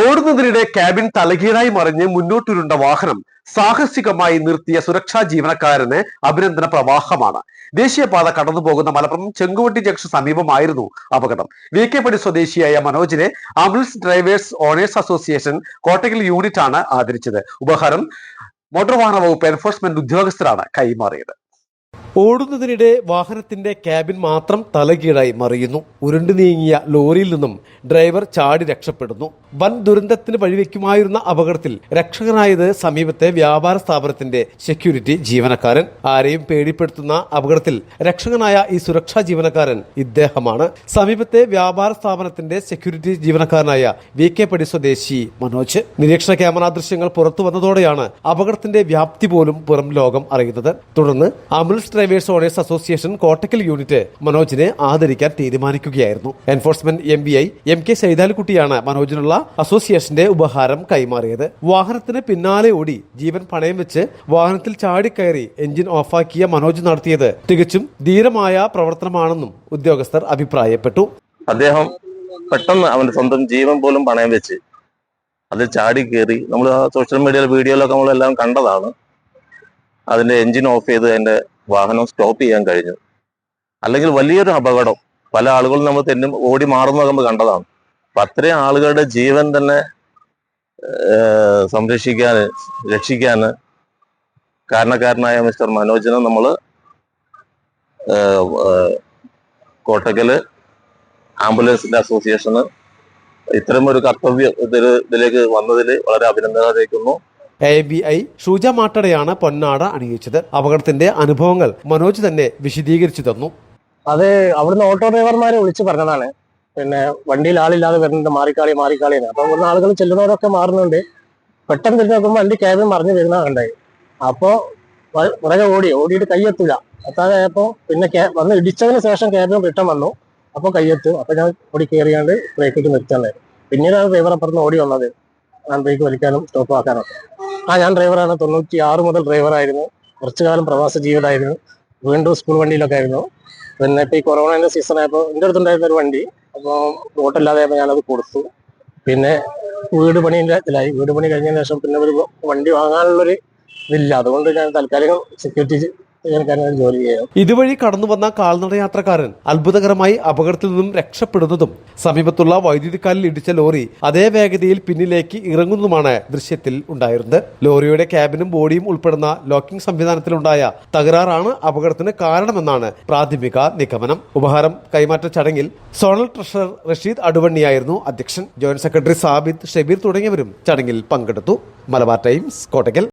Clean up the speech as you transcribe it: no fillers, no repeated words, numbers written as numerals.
ഓടുന്നതിനിടെ cabin തലകീഴായി മറിഞ്ഞ് മുന്നോട്ടുരുണ്ട വാഹനം സാഹസികമായി നിർത്തിയ സുരക്ഷാ ജീവനക്കാരന് അഭിനന്ദന പ്രവാഹമാണ്. ദേശീയപാത കടന്നുപോകുന്ന മലപ്പുറം ചെങ്കുവട്ടി ജംഗ്ഷൻ സമീപമായിരുന്നു അപകടം. VK സ്വദേശിയായ മനോജിനെ ambulance drivers owners association Kottakkal unit ആണ് ആദരിച്ചത്. ഉപഹാരം മോട്ടോർ വാഹന വകുപ്പ് എൻഫോഴ്സ്മെന്റ് ഉദ്യോഗസ്ഥരാണ് കൈമാറിയത്. ഓടുന്നതിനിടെ വാഹനത്തിന്റെ ക്യാബിൻ മാത്രം തലകീഴായി മറിയുന്നു. ഉരുണ്ടു നീങ്ങിയ ലോറിയിൽ നിന്നും ഡ്രൈവർ ചാടി രക്ഷപ്പെടുന്നു. വൻ ദുരന്തത്തിന് വഴിവെക്കുമായിരുന്ന അപകടത്തിൽ രക്ഷകനായത് സമീപത്തെ വ്യാപാര സ്ഥാപനത്തിന്റെ സെക്യൂരിറ്റി ജീവനക്കാരൻ. ആരെയും പേടിപ്പെടുത്തുന്ന അപകടത്തിൽ രക്ഷകനായ ഈ സുരക്ഷാ ജീവനക്കാരൻ ഇദ്ദേഹമാണ്. സമീപത്തെ വ്യാപാര സ്ഥാപനത്തിന്റെ സെക്യൂരിറ്റി ജീവനക്കാരനായ VK സ്വദേശി മനോജ്. നിരീക്ഷണ ക്യാമറ ദൃശ്യങ്ങൾ പുറത്തു വന്നതോടെയാണ് അപകടത്തിന്റെ വ്യാപ്തി പോലും പുറം ലോകം അറിയുന്നത്. തുടർന്ന് ambulance drivers owners association Kottakkal unit മനോജിനെ ആദരിക്കാൻ തീരുമാനിക്കുകയായിരുന്നു. എൻഫോഴ്സ്മെന്റ് MVI MK സൈതാലിക്കുട്ടിയാണ് മനോജിനുള്ള അസോസിയേഷന്റെ ഉപഹാരം കൈമാറിയത്. വാഹനത്തിന് പിന്നാലെ ഓടി ജീവൻ പണയം വെച്ച് വാഹനത്തിൽ ചാടിക്കയറി എഞ്ചിൻ ഓഫാക്കിയ മനോജ് നടത്തിയത് തികച്ചും ധീരമായ പ്രവർത്തനമാണെന്നും ഉദ്യോഗസ്ഥർ അഭിപ്രായപ്പെട്ടു. അദ്ദേഹം പെട്ടെന്ന് അവന്റെ സ്വന്തം ജീവൻ പോലും പണയം വെച്ച് അത് ചാടി കയറി. നമ്മൾ സോഷ്യൽ മീഡിയയിൽ വീഡിയോയിലൊക്കെ നമ്മളെല്ലാം കണ്ടതാണ്. അതിന്റെ എഞ്ചിൻ ഓഫ് ചെയ്ത് അതിന്റെ വാഹനം സ്റ്റോപ്പ് ചെയ്യാൻ കഴിഞ്ഞു. അല്ലെങ്കിൽ വലിയൊരു അപകടം, പല ആളുകളും നമ്മൾ തെന്നും ഓടി മാറുന്നത് നമ്മൾ കണ്ടതാണ്. അപ്പൊ അത്രയും ആളുകളുടെ ജീവൻ തന്നെ രക്ഷിക്കാന് കാരണക്കാരനായ മിസ്റ്റർ മനോജിനെ നമ്മൾ കോട്ടക്കല് ആംബുലൻസിന്റെ അസോസിയേഷന് ഇത്തരം ഒരു കർത്തവ്യം ഇതിലേക്ക് വന്നതിൽ വളരെ അഭിനന്ദനം അറിയിക്കുന്നു. ABI ഷൂജ മാട്ടടയാണ് പൊന്നാട അണിയിച്ചത്. അപകടത്തിന്റെ അനുഭവങ്ങൾ മനോജ് തന്നെ വിശദീകരിച്ചു തന്നു. അത് അവിടുന്ന് ഓട്ടോ ഡ്രൈവർമാരെ വിളിച്ച് പറഞ്ഞതാണ്. പിന്നെ വണ്ടിയിൽ ആളില്ലാതെ വരുന്നുണ്ട്, മാറിക്കാളി അപ്പൊ ഇവിടുന്ന് ആളുകൾ ചെല്ലുന്നവരൊക്കെ മാറുന്നുണ്ട്. പെട്ടെന്ന് തിരിഞ്ഞ് നോക്കുമ്പോൾ വണ്ടി ക്യാബിൻ മറിഞ്ഞു വരുന്നതാണ് ഉണ്ടായി. അപ്പോ പുറകെ ഓടിയിട്ട് കയ്യെത്തൂല. എത്താതായപ്പോ പിന്നെ വന്ന് ഇടിച്ചതിന് ശേഷം ക്യാബിൻ റിട്ടേൺ വന്നു. അപ്പൊ കയ്യെത്തും. അപ്പൊ ഞാൻ ഓടി കയറിയാണ്ട് ബ്രേക്കിട്ട് നിർത്താനായി. പിന്നീടാണ് ഡ്രൈവർ അപ്പുറത്ത് ഓടി വന്നത് ഹാൻഡ് ബ്രേക്ക് വലിക്കാനും സ്റ്റോപ്പ് ആക്കാനൊക്കെ. ഞാൻ ഡ്രൈവറാണ്. 96 മുതൽ ഡ്രൈവറായിരുന്നു. കുറച്ചു കാലം പ്രവാസ ജീവിതമായിരുന്നു. വീണ്ടും സ്കൂൾ വണ്ടിയിലൊക്കെ ആയിരുന്നു. പിന്നെ ഇപ്പൊ ഈ കൊറോണയുടെ സീസൺ ആയപ്പോൾ എൻ്റെ അടുത്തുണ്ടായിരുന്ന ഒരു വണ്ടി അപ്പോൾ ബോട്ടില്ലാതെയപ്പോൾ ഞാനത് കൊടുത്തു. പിന്നെ വീട് പണി കഴിഞ്ഞതിന് ശേഷം പിന്നെ ഒരു വണ്ടി വാങ്ങാനുള്ളൊരു ഇതില്ല. അതുകൊണ്ട് ഞാൻ തൽക്കാലികം സെക്യൂരിറ്റി ജോലി ചെയ്യാം. ഇതുവഴി കടന്നു വന്ന കാൽനട യാത്രക്കാരൻ അത്ഭുതകരമായി അപകടത്തിൽ നിന്നും രക്ഷപ്പെടുന്നതും സമീപത്തുള്ള വൈദ്യുതിക്കാലിൽ ഇടിച്ച ലോറി അതേ വേഗതയിൽ പിന്നിലേക്ക് ഇറങ്ങുന്നതുമാണ് ദൃശ്യത്തിൽ ഉണ്ടായിരുന്നത്. ലോറിയുടെ ക്യാബിനും ബോഡിയും ഉൾപ്പെടുന്ന ലോക്കിംഗ് സംവിധാനത്തിലുണ്ടായ തകരാറാണ് അപകടത്തിന് കാരണമെന്നാണ് പ്രാഥമിക നിഗമനം. ഉപഹാരം കൈമാറ്റ ചടങ്ങിൽ സോണൽ ട്രഷറർ റഷീദ് അടുവണ്ണിയായിരുന്നു അധ്യക്ഷൻ. ജോയിന്റ് സെക്രട്ടറി സാബിദ്, ഷബീർ തുടങ്ങിയവരും ചടങ്ങിൽ പങ്കെടുത്തു. മലബാർ ടൈംസ്, കോട്ടക്കൽ.